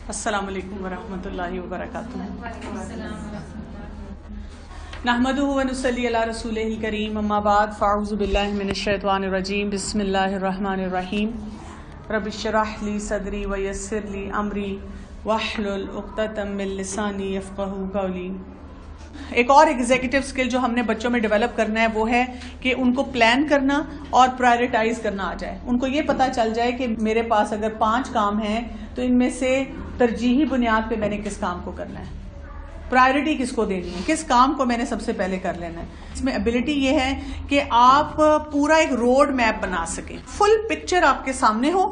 السلام علیکم ورحمۃ اللہ وبرکاتہ. نحمده ونصلی علی رسولہ الکریم، اما بعد فاعوذ باللہ من الشیطان الرجیم. بسم اللہ الرحمن الرحیم. رب اشرح لی صدری ویسر لی امری واحلل عقدۃ من لسانی یفقہوا قولی. ایک اور ایگزیکٹو اسکل جو ہم نے بچوں میں ڈیولپ کرنا ہے وہ ہے کہ ان کو پلان کرنا اور پرائرٹائز کرنا آ جائے. ان کو یہ پتہ چل جائے کہ میرے پاس اگر 5 کام ہیں تو ان میں سے ترجیحی بنیاد پہ میں نے کس کام کو کرنا ہے، پرائرٹی کس کو دینی ہے، کس کام کو میں نے سب سے پہلے کر لینا ہے. اس میں ایبلٹی یہ ہے کہ آپ پورا ایک روڈ میپ بنا سکیں، فل پکچر آپ کے سامنے ہو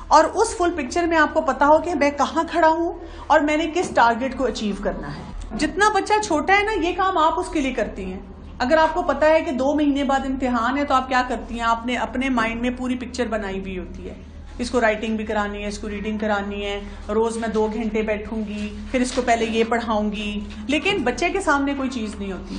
اور اس فل پکچر میں آپ کو پتا ہو کہ میں کہاں کھڑا ہوں اور میں نے کس ٹارگٹ کو اچیو کرنا ہے. جتنا بچہ چھوٹا ہے نا، یہ کام آپ اس کے لیے کرتی ہیں. اگر آپ کو پتا ہے کہ 2 مہینے بعد امتحان ہے تو آپ کیا کرتی ہیں، آپ نے اپنے مائنڈ میں پوری پکچر بنائی ہوئی ہوتی ہے. اس کو رائٹنگ بھی کرانی ہے، اس کو ریڈنگ کرانی ہے، روز میں 2 گھنٹے بیٹھوں گی، پھر اس کو پہلے یہ پڑھاؤں گی. لیکن بچے کے سامنے کوئی چیز نہیں ہوتی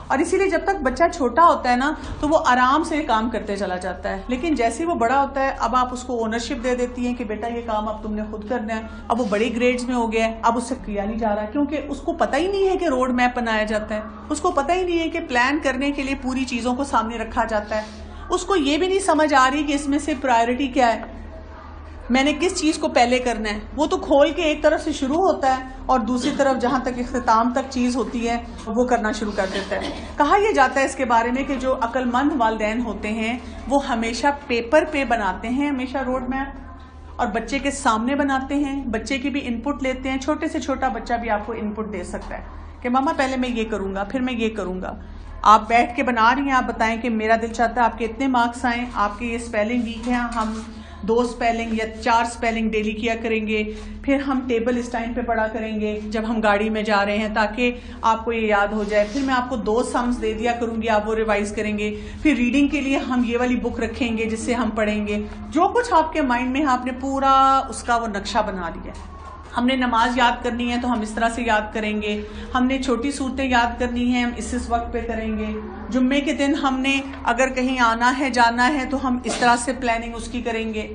اور اسی لیے جب تک بچہ چھوٹا ہوتا ہے نا تو وہ آرام سے کام کرتے چلا جاتا ہے. لیکن جیسے وہ بڑا ہوتا ہے اب آپ اس کو اونرشپ دے دیتی ہیں کہ بیٹا یہ کام اب تم نے خود کرنا ہے. اب وہ بڑے گریڈز میں ہو گیا ہے، اب اس سے کیا نہیں جا رہا کیونکہ اس کو پتہ ہی نہیں ہے کہ روڈ میپ بنایا جاتا ہے، اس کو پتہ ہی نہیں ہے کہ پلان کرنے کے لیے پوری چیزوں کو سامنے رکھا جاتا ہے. اس کو یہ بھی نہیں سمجھ آ رہی کہ اس میں سے پرائرٹی کیا ہے، میں نے کس چیز کو پہلے کرنا ہے. وہ تو کھول کے ایک طرف سے شروع ہوتا ہے اور دوسری طرف جہاں تک اختتام تک چیز ہوتی ہے وہ کرنا شروع کر دیتا ہے. کہا یہ جاتا ہے اس کے بارے میں کہ جو عقل مند والدین ہوتے ہیں وہ ہمیشہ پیپر پہ بناتے ہیں، ہمیشہ روڈ میپ، اور بچے کے سامنے بناتے ہیں، بچے کی بھی انپٹ لیتے ہیں. چھوٹے سے چھوٹا بچہ بھی آپ کو انپٹ دے سکتا ہے کہ ماما پہلے میں یہ کروں گا، پھر میں یہ کروں گا. آپ بیٹھ کے بنا رہی ہیں، آپ بتائیں کہ میرا دل چاہتا ہے آپ کے اتنے مارکس آئیں، آپ کے یہ اسپیلنگ ویک ہیں، ہم 2 اسپیلنگ یا 4 اسپیلنگ ڈیلی کیا کریں گے، پھر ہم ٹیبل اس ٹائم پہ پڑھا کریں گے جب ہم گاڑی میں جا رہے ہیں تاکہ آپ کو یہ یاد ہو جائے. پھر میں آپ کو 2 سمز دے دیا کروں گی، آپ وہ ریوائز کریں گے. پھر ریڈنگ کے لیے ہم یہ والی بک رکھیں گے جس سے ہم پڑھیں گے. جو کچھ آپ کے مائنڈ میں ہے آپ نے پورا اس کا وہ نقشہ بنا لیا. ہم نے نماز یاد کرنی ہے تو ہم اس طرح سے یاد کریں گے. ہم نے چھوٹی صورتیں یاد کرنی ہیں، ہم اس وقت پہ کریں گے. جمعے کے دن ہم نے اگر کہیں آنا ہے جانا ہے تو ہم اس طرح سے پلاننگ اس کی کریں گے.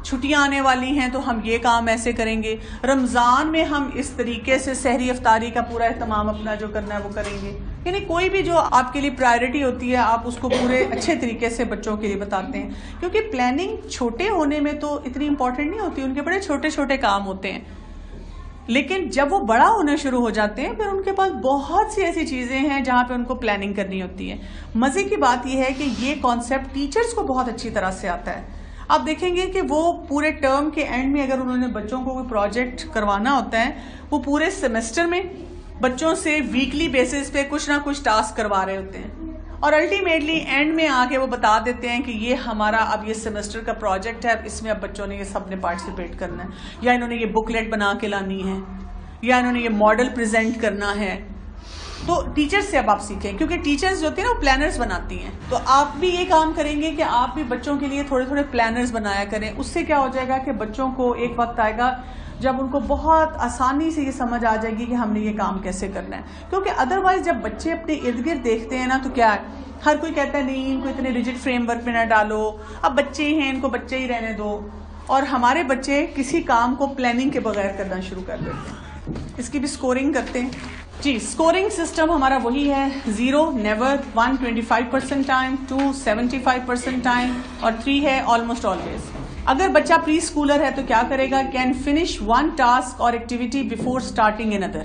چھٹیاں آنے والی ہیں تو ہم یہ کام ایسے کریں گے. رمضان میں ہم اس طریقے سے سحری افطاری کا پورا اہتمام اپنا جو کرنا ہے وہ کریں گے. یعنی کوئی بھی جو آپ کے لیے پرائرٹی ہوتی ہے آپ اس کو پورے اچھے طریقے سے بچوں کے لیے بتاتے ہیں. کیونکہ پلاننگ چھوٹے ہونے میں تو اتنی امپورٹنٹ نہیں ہوتی، ان کے بڑے چھوٹے چھوٹے کام ہوتے ہیں. لیکن جب وہ بڑا ہونا شروع ہو جاتے ہیں پھر ان کے پاس بہت سی ایسی چیزیں ہیں جہاں پہ ان کو پلاننگ کرنی ہوتی ہے. مزے کی بات یہ ہے کہ یہ کانسیپٹ ٹیچرز کو بہت اچھی طرح سے آتا ہے. آپ دیکھیں گے کہ وہ پورے ٹرم کے اینڈ میں اگر انہوں نے بچوں کو کوئی پروجیکٹ کروانا ہوتا ہے وہ پورے سیمسٹر میں بچوں سے ویکلی بیسس پہ کچھ نہ کچھ ٹاسک کروا رہے ہوتے ہیں اور الٹیمیٹلی اینڈ میں آ کے وہ بتا دیتے ہیں کہ یہ ہمارا اب یہ سیمسٹر کا پروجیکٹ ہے، اس میں اب بچوں نے یہ سب نے پارٹیسپیٹ کرنا ہے، یا انہوں نے یہ بکلیٹ بنا کے لانی ہے، یا انہوں نے یہ ماڈل پریزنٹ کرنا ہے. تو ٹیچر سے اب آپ سیکھیں، کیونکہ ٹیچرز جو ہوتی ہیں نا وہ پلانرز بناتی ہیں. تو آپ بھی یہ کام کریں گے کہ آپ بھی بچوں کے لیے تھوڑے تھوڑے پلانرز بنایا کریں. اس سے کیا ہو جائے گا کہ بچوں کو ایک وقت آئے گا جب ان کو بہت آسانی سے یہ سمجھ آ جائے گی کہ ہم نے یہ کام کیسے کرنا ہے. کیونکہ ادروائز جب بچے اپنے ارد گرد دیکھتے ہیں نا تو کیا ہے، ہر کوئی کہتا ہے نہیں ان کو اتنے ریجڈ فریم ورک میں نہ ڈالو، اب بچے ہی ہیں ان کو بچے ہی رہنے دو. اور ہمارے بچے کسی کام کو پلاننگ کے بغیر کرنا شروع کر دیتے ہیں. اس کی بھی سکورنگ کرتے ہیں جی. سکورنگ سسٹم ہمارا وہی ہے 0 نیور، 1 25% ٹائم، 2 75% ٹائم اور 3 ہے آلموسٹ آلویز. اگر بچہ پری اسکولر ہے تو کیا کرے گا، کین فنش 1 ٹاسک اور ایکٹیویٹی بفور اسٹارٹنگ another.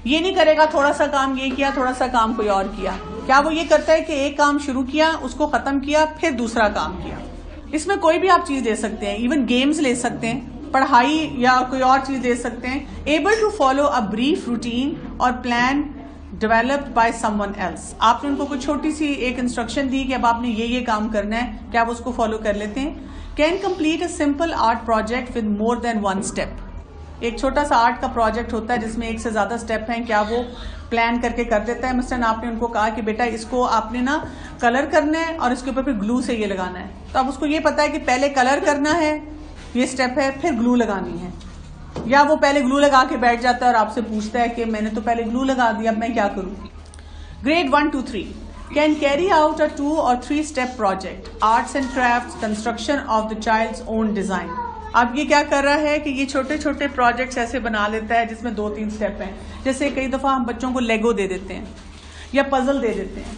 یہ نہیں کرے گا تھوڑا سا کام یہ کیا تھوڑا سا کام کوئی اور کیا. کیا وہ یہ کرتا ہے کہ ایک کام شروع کیا اس کو ختم کیا پھر دوسرا کام کیا. اس میں کوئی بھی آپ چیز لے سکتے ہیں، ایون گیمز لے سکتے ہیں، پڑھائی یا کوئی اور چیز دے سکتے ہیں. Able to follow a brief routine اور plan developed by someone else. آپ نے ان کو کوئی چھوٹی سی ایک انسٹرکشن دی کہ اب آپ نے یہ کام کرنا ہے، کیا وہ اس کو فالو کر لیتے ہیں. Can complete a simple art project with more than 1 step. ایک چھوٹا سا آرٹ کا پروجیکٹ ہوتا ہے جس میں 1 سے زیادہ اسٹیپ ہیں، کیا وہ پلان کر کے کر دیتا ہے. مثلاً آپ نے ان کو کہا کہ بیٹا اس کو آپ نے نا کلر کرنا ہے اور اس کے اوپر پھر گلو سے یہ لگانا ہے. تو اب اس کو یہ پتا ہے کہ پہلے کلر کرنا ہے، یہ اسٹیپ ہے، پھر گلو لگانی ہے. یا وہ پہلے گلو لگا کے بیٹھ جاتا ہے اور آپ سے پوچھتا ہے کہ میں نے تو پہلے گلو لگا دیا اب میں کیا کروں. Grade 1 to 3 can carry out a 2 or 3 step project, arts and crafts, construction of the child's own design. اب یہ کیا کر رہا ہے کہ یہ چھوٹے چھوٹے پروجیکٹس ایسے بنا لیتا ہے جس میں 2-3 سٹیپ ہیں. جیسے کئی دفعہ ہم بچوں کو لیگو دے دیتے ہیں یا پزل دے دیتے ہیں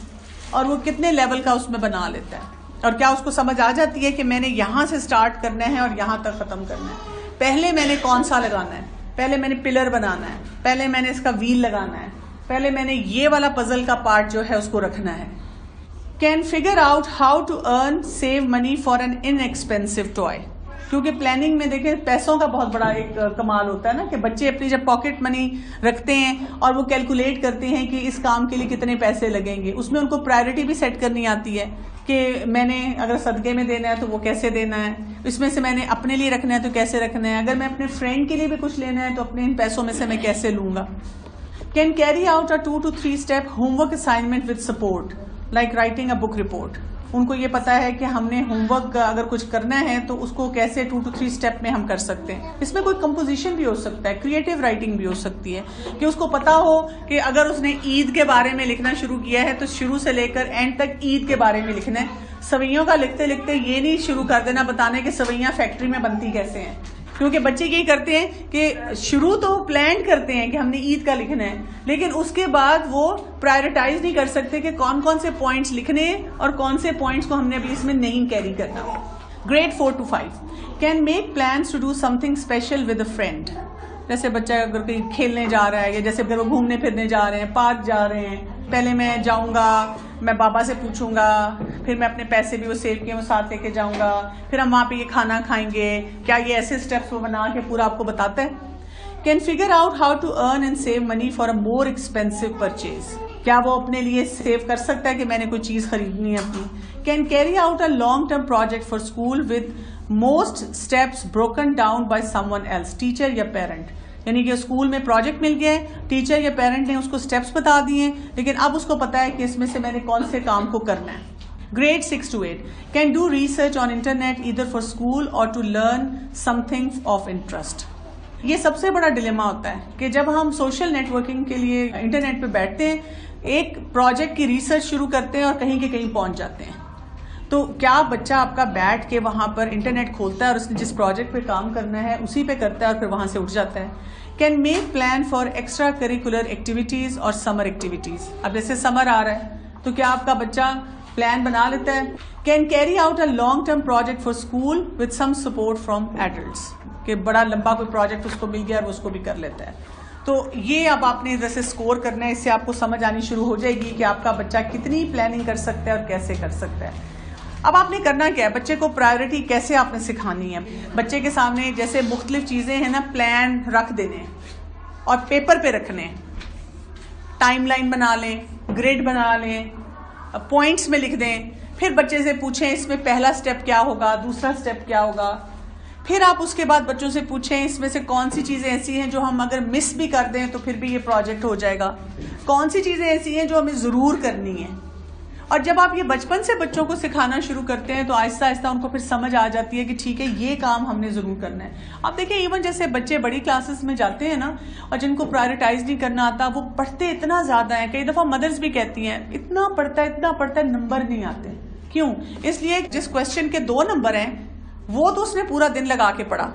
اور وہ کتنے لیول کا اس میں بنا لیتا ہے, اور کیا اس کو سمجھ آ جاتی ہے کہ میں نے یہاں سے سٹارٹ کرنا ہے اور یہاں تک ختم کرنا ہے, پہلے میں نے کون سا لگانا ہے, پہلے میں نے پلر بنانا ہے, پہلے میں نے اس کا ویل لگانا ہے, پہلے میں نے یہ والا پزل کا پارٹ جو ہے اس کو رکھنا ہے. Can figure out how to earn save money for an inexpensive toy. کیونکہ پلاننگ میں دیکھیں پیسوں کا بہت بڑا ایک کمال ہوتا ہے نا, کہ بچے اپنی جب پاکٹ منی رکھتے ہیں اور وہ کیلکولیٹ کرتے ہیں کہ اس کام کے لیے کتنے پیسے لگیں گے, اس میں ان کو پرائرٹی بھی سیٹ کرنی آتی ہے کہ میں نے اگر صدقے میں دینا ہے تو وہ کیسے دینا ہے, اس میں سے میں نے اپنے لیے رکھنا ہے تو کیسے رکھنا ہے, اگر میں اپنے فرینڈ کے لیے بھی کچھ لینا ہے تو اپنے ان پیسوں میں سے میں کیسے لوں گا. Can carry out a 2 to 3 step homework assignment with support like writing a book report. ان کو یہ پتا ہے کہ ہم نے ہوم ورک اگر کچھ کرنا ہے تو اس کو کیسے 2 to 3 اسٹیپ میں ہم کر سکتے ہیں. اس میں کوئی کمپوزیشن بھی ہو سکتا ہے, کریٹو رائٹنگ بھی ہو سکتی ہے, کہ اس کو پتا ہو کہ اگر اس نے عید کے بارے میں لکھنا شروع کیا ہے تو شروع سے لے کر اینڈ تک عید کے بارے میں لکھنا ہے. سوئیوں کا لکھتے لکھتے یہ نہیں شروع کر دینا بتانے کہ سوئیاں فیکٹری میں بنتی کیسے ہیں, کیونکہ بچے یہی کرتے ہیں کہ شروع تو پلان کرتے ہیں کہ ہم نے عید کا لکھنا ہے, لیکن اس کے بعد وہ پرائرٹائز نہیں کر سکتے کہ کون کون سے پوائنٹس لکھنے ہیں اور کون سے پوائنٹس کو ہم نے ابھی اس میں نہیں کیری کرنا. Grade 4 to 5 can make plans to do something special with a friend. جیسے بچہ اگر کہیں کھیلنے جا رہا ہے یا جیسے اگر وہ گھومنے پھرنے جا رہے ہیں, پارک جا رہے ہیں, پہلے میں جاؤں گا, میں بابا سے پوچھوں گا, پھر میں اپنے پیسے بھی وہ سیو کیے وہ ساتھ لے کے جاؤں گا, پھر ہم وہاں پہ یہ کھانا کھائیں گے, کیا یہ ایسے اسٹیپس وہ بنا کے پورا آپ کو بتاتا ہے. Can figure out how to earn and save money for a more expensive purchase. کیا وہ اپنے لیے سیو کر سکتا ہے کہ میں نے کوئی چیز خریدنی ہے اپنی. Can carry out a long term project for school with most steps broken down by someone else, teacher یا پیرنٹ. یعنی کہ اسکول میں پروجیکٹ مل گیا ہے, ٹیچر یا پیرنٹ نے اس کو اسٹیپس بتا دیے ہیں, لیکن اب اس کو پتا ہے کہ اس میں سے میں نے کون سے کام کو کرنا ہے. Grade 6 to 8 can do research on internet either for school اور to learn something of interest. یہ سب سے بڑا ڈیلیما ہوتا ہے کہ جب ہم سوشل نیٹ ورکنگ کے لیے انٹرنیٹ پہ بیٹھتے ہیں, ایک پروجیکٹ کی ریسرچ شروع کرتے ہیں اور کہیں کے کہیں پہنچ جاتے ہیں. تو کیا بچہ آپ کا بیٹھ کے وہاں پر انٹرنیٹ کھولتا ہے اور اس نے جس پروجیکٹ پہ کام کرنا ہے اسی پہ کرتا ہے اور پھر وہاں سے اٹھ جاتا ہے. Can make plan for extra curricular activities اور سمر ایکٹیویٹیز. اب جیسے سمر آ رہا ہے تو کیا آپ کا بچہ پلان بنا لیتا ہے. Can carry out a long term project for school with some support from adults. کہ بڑا لمبا کوئی پروجیکٹ اس کو مل گیا اور وہ اس کو بھی کر لیتا ہے. تو یہ اب آپ نے جیسے اسکور کرنا ہے, اس سے آپ کو سمجھ آنی شروع ہو جائے گی کہ آپ کا بچہ کتنی پلاننگ کر سکتا ہے اور کیسے کر سکتا ہے. اب آپ نے کرنا کیا ہے, بچے کو پرائرٹی کیسے آپ نے سکھانی ہے. بچے کے سامنے جیسے مختلف چیزیں ہیں نا, پلان رکھ دینے اور پیپر پہ رکھنے, ٹائم لائن بنا لیں, گریڈ بنا لیں, پوائنٹس میں لکھ دیں, پھر بچے سے پوچھیں اس میں پہلا سٹیپ کیا ہوگا, دوسرا سٹیپ کیا ہوگا. پھر آپ اس کے بعد بچوں سے پوچھیں اس میں سے کون سی چیزیں ایسی ہیں جو ہم اگر مس بھی کر دیں تو پھر بھی یہ پروجیکٹ ہو جائے گا, کون سی چیزیں ایسی ہیں جو ہمیں ضرور کرنی ہیں. اور جب آپ یہ بچپن سے بچوں کو سکھانا شروع کرتے ہیں تو آہستہ آہستہ ان کو پھر سمجھ آ جاتی ہے کہ ٹھیک ہے یہ کام ہم نے ضرور کرنا ہے. آپ دیکھیں ایون جیسے بچے بڑی کلاسز میں جاتے ہیں نا اور جن کو پرائرٹائز نہیں کرنا آتا, وہ پڑھتے اتنا زیادہ ہیں, کئی دفعہ مدرس بھی کہتی ہیں اتنا پڑھتا ہے نمبر نہیں آتے. کیوں؟ اس لیے جس کوشچن کے 2 نمبر ہیں وہ تو اس نے پورا دن لگا کے پڑھا,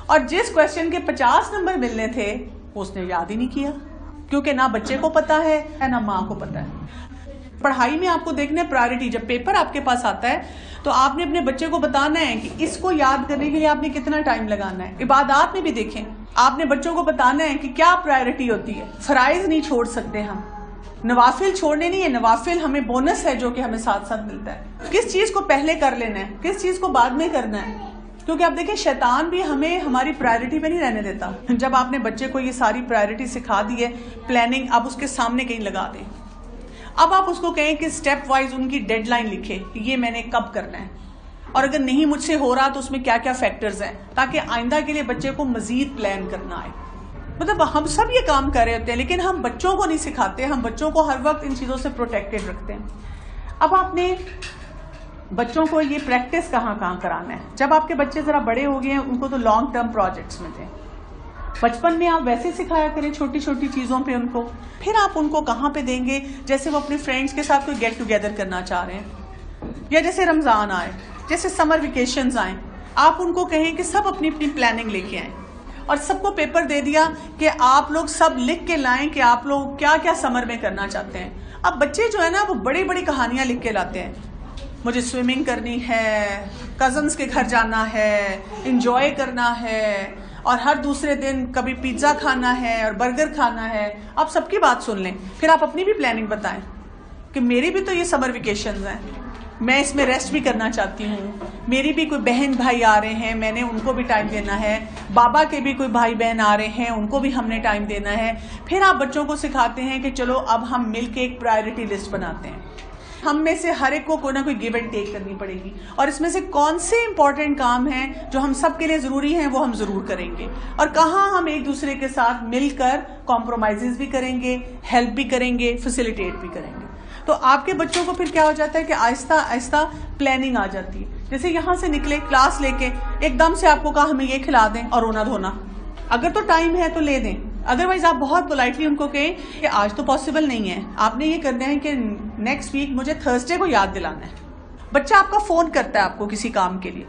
اور جس کوشچن کے 50 نمبر ملنے تھے وہ اس نے یاد ہی نہیں کیا, کیونکہ نہ بچے کو پتا ہے نہ ماں کو پتا ہے. پڑھائی میں آپ کو دیکھنا ہے پرائرٹی. جب پیپر آپ کے پاس آتا ہے تو آپ نے اپنے بچے کو بتانا ہے کہ اس کو یاد کرنے کے لیے آپ نے کتنا ٹائم لگانا ہے. عبادات میں بھی دیکھیں, آپ نے بچوں کو بتانا ہے کہ کیا پرائرٹی ہوتی ہے. فرائض نہیں چھوڑ سکتے ہم, نوافل چھوڑنے نہیں ہے, نوافل ہمیں بونس ہے جو کہ ہمیں ساتھ ساتھ ملتا ہے. کس چیز کو پہلے کر لینا ہے, کس چیز کو بعد میں کرنا ہے, کیونکہ آپ دیکھیں شیطان بھی ہمیں ہماری پرائرٹی پہ نہیں رہنے دیتا. جب آپ نے بچے کو یہ ساری پرائرٹی سکھا دی ہے, پلاننگ آپ اس کے سامنے کہیں لگا دیں. اب آپ اس کو کہیں کہ سٹیپ وائز ان کی ڈیڈ لائن لکھے کہ یہ میں نے کب کرنا ہے, اور اگر نہیں مجھ سے ہو رہا تو اس میں کیا کیا فیکٹرز ہیں, تاکہ آئندہ کے لیے بچے کو مزید پلان کرنا آئے. مطلب ہم سب یہ کام کر رہے ہوتے ہیں لیکن ہم بچوں کو نہیں سکھاتے, ہم بچوں کو ہر وقت ان چیزوں سے پروٹیکٹڈ رکھتے ہیں. اب آپ نے بچوں کو یہ پریکٹس کہاں کرانا ہے. جب آپ کے بچے ذرا بڑے ہو گئے ہیں ان کو تو لانگ ٹرم پروجیکٹس میں دیں. بچپن میں آپ ویسے سکھایا کریں چھوٹی چھوٹی چیزوں پہ ان کو, پھر آپ ان کو کہاں پہ دیں گے جیسے وہ اپنے فرینڈس کے ساتھ کوئی گیٹ ٹوگیدر کرنا چاہ رہے ہیں, یا جیسے رمضان آئے, جیسے سمر ویکیشنز آئیں, آپ ان کو کہیں کہ سب اپنی اپنی پلاننگ لے کے آئیں اور سب کو پیپر دے دیا کہ آپ لوگ سب لکھ کے لائیں کہ آپ لوگ کیا کیا سمر میں کرنا چاہتے ہیں. اب بچے جو ہے نا وہ بڑی بڑی کہانیاں لکھ کے لاتے ہیں. مجھے سوئمنگ کرنی ہے, کزنس کے گھر جانا ہے, انجوائے کرنا ہے, اور ہر دوسرے دن کبھی پیزا کھانا ہے اور برگر کھانا ہے. آپ سب کی بات سن لیں, پھر آپ اپنی بھی پلاننگ بتائیں کہ میری بھی تو یہ سمر ویکیشنز ہیں, میں اس میں ریسٹ بھی کرنا چاہتی ہوں, میری بھی کوئی بہن بھائی آ رہے ہیں, میں نے ان کو بھی ٹائم دینا ہے, بابا کے بھی کوئی بھائی بہن آ رہے ہیں, ان کو بھی ہم نے ٹائم دینا ہے. پھر آپ بچوں کو سکھاتے ہیں کہ چلو اب ہم مل کے ایک پرائرٹی لسٹ بناتے ہیں. ہم میں سے ہر ایک کو کوئی نہ کوئی گیو اینڈ ٹیک کرنی پڑے گی, اور اس میں سے کون سے امپورٹنٹ کام ہیں جو ہم سب کے لیے ضروری ہیں وہ ہم ضرور کریں گے, اور کہاں ہم ایک دوسرے کے ساتھ مل کر کمپرومائزز بھی کریں گے, ہیلپ بھی کریں گے, فیسیلیٹیٹ بھی کریں گے. تو آپ کے بچوں کو پھر کیا ہو جاتا ہے کہ آہستہ آہستہ پلاننگ آ جاتی ہے. جیسے یہاں سے نکلے کلاس لے کے, ایک دم سے آپ کو کہا ہمیں یہ کھلا دیں اور رونا دھونا, اگر تو ٹائم ہے تو لے دیں, ادروائز آپ بہت پولائٹلی ان کو کہیں کہ آج تو پاسبل نہیں ہے, آپ نے یہ کرنا ہے کہ نیکسٹ ویک مجھے تھرسڈے کو یاد دلانا ہے. بچہ آپ کا فون کرتا ہے آپ کو کسی کام کے لیے,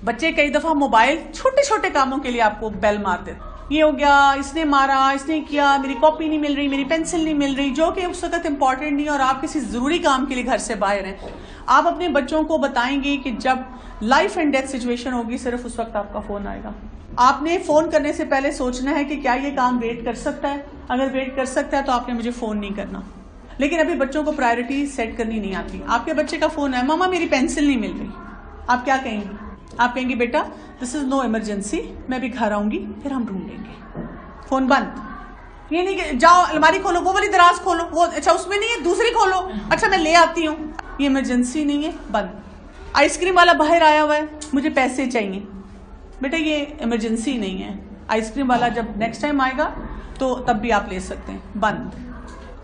بچے کئی دفعہ موبائل چھوٹے چھوٹے کاموں کے لیے آپ کو بیل مارتے, یہ ہو گیا, اس نے مارا, اس نے کیا, میری کاپی نہیں مل رہی, میری پینسل نہیں مل رہی, جو کہ اس وقت امپورٹنٹ نہیں, اور آپ کسی ضروری کام کے لیے گھر سے باہر ہیں. آپ اپنے بچوں کو بتائیں گے کہ جب لائف اینڈ ڈیتھ سچویشن ہوگی صرف اس وقت آپ کا فون آئے گا. آپ نے فون کرنے سے پہلے سوچنا ہے کہ کیا یہ کام ویٹ کر سکتا ہے, اگر ویٹ کر سکتا ہے تو آپ نے مجھے فون نہیں کرنا. لیکن ابھی بچوں کو پرائرٹی سیٹ کرنی نہیں آتی. آپ کے بچے کا فون ہے, ماما میری پینسل نہیں مل رہی, آپ کیا کہیں گی؟ آپ کہیں گے بیٹا دس از نو ایمرجنسی, میں بھی گھر آؤں گی پھر ہم ڈھونڈ لیں گے. فون بند. یہ نہیں کہ جاؤ الماری کھولو, وہ والی دراز کھولو, وہ اچھا اس میں نہیں ہے دوسری کھولو, اچھا میں لے آتی ہوں, یہ ایمرجنسی نہیں ہے, بند. آئس کریم والا باہر آیا ہوا ہے, مجھے پیسے چاہیے, بیٹا یہ ایمرجنسی نہیں ہے, آئس کریم والا جب نیکسٹ ٹائم آئے گا تو تب بھی آپ لے سکتے ہیں, بند.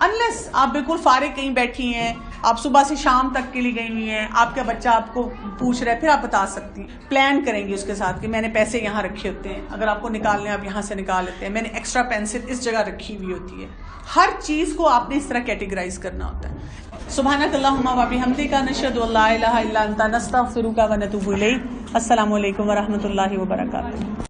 انلیس آپ بالکل فارغ کہیں بیٹھی ہیں, آپ صبح سے شام تک کے لیے گئی ہوئی ہیں, آپ کا بچہ آپ کو پوچھ رہا ہے, پھر آپ بتا سکتی ہیں, پلان کریں گے اس کے ساتھ کہ میں نے پیسے یہاں رکھے ہوتے ہیں, اگر آپ کو نکالنے آپ یہاں سے نکال لیتے ہیں, میں نے ایکسٹرا پینسل اس جگہ رکھی ہوئی ہوتی ہے. ہر چیز کو آپ نے اس طرح کیٹیگرائز کرنا ہوتا ہے. سبحانک اللہم و بحمدک نشہد ان لا الہ الا انت نستغفرک و نتوب الیک. السلام علیکم ورحمۃ اللہ وبرکاتہ.